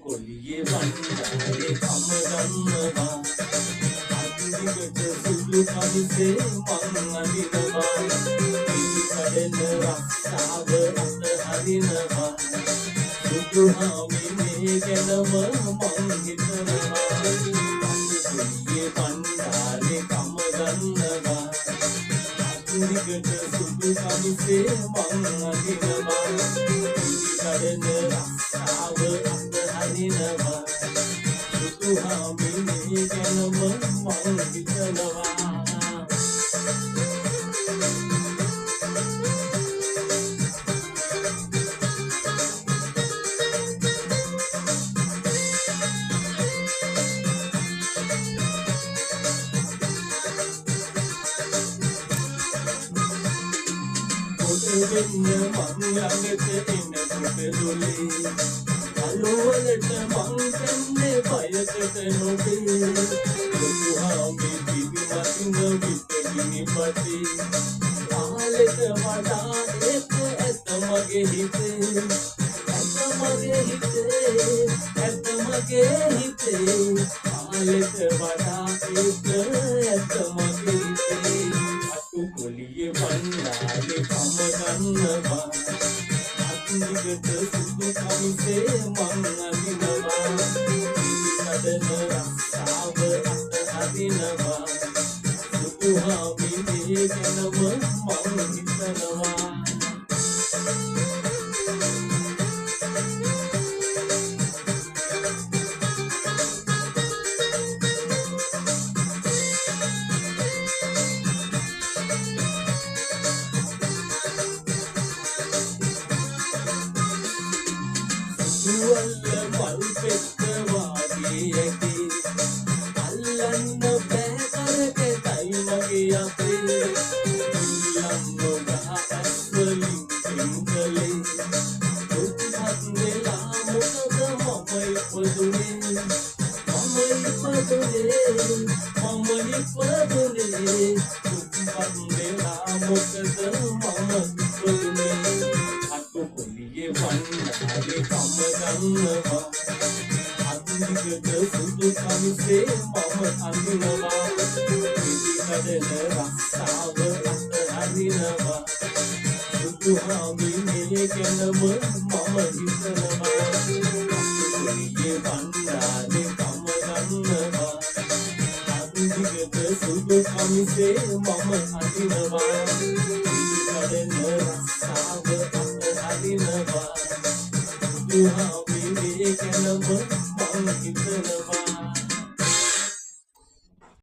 කොලියේ වන්දාලේ කම ගන්නවා අන්තිමට සුළු කමිසේ මං අඳිනවා පිළි කඩන රස්සාව අතහරිනවා සුදු හාමිනේ ගැනම මං හිතනවා කොලියේ වන්දාලේ කම ගන්නවා අන්තිමට සුළු කමිසේ මං අඳිනවා පිළි කඩන රස්සාව අතහරිනවා සුදු හාමිනේ ගැනම මං හිතනවා වෙන්න මං ළඟට එනකොට දොලේ අලුවලට මං කන්නේ බයකට නොබේ ලොකු හාමි පිපි මතින විපගිනි පටි ආලෙට වඩා එක ඇත මගේ හිතේ ඇත මගේ හිතේ ආලෙට වඩා එක ඇත මගේ හිතේ කොලියේ වන්දාලේ කම ගන්නවා අන්තිමට සුදු කමිසේ මං අඳිනවා පිළි කඩන රස්සාව අතහරිනවා සුදු හාමිනේ ගැනම මං හිතනවා දුවල්ල මල් පෙත්ත වාගේ ඇති අල්ලන්න බෑ කරකටයි මගේ අපේ ඉල්ලන්න ගහ ඇස්වලින් පින්කලේ දුක්පත් වෙලා මොකද මම ඉපදුනේ දුක්පත් වෙලා මොකද මම ඉපදුනේ කොලියේ වන්දාලේ කම ගන්නවා අන්තිමට සුදු කමිසේ මම අඳිනවා පිළි කඩන රස්සාව අතහරිනවා සුදු හාමිනේ ගැනම මම හිතනවා කොලියේ වන්දාලේ කම ගන්නවා අන්තිමට සුදු කමිසේ මම අඳිනවා පිළි කඩන රස්සාව අතහරිනවා සුදු හාමිනේ ගැනම මං හිතනවා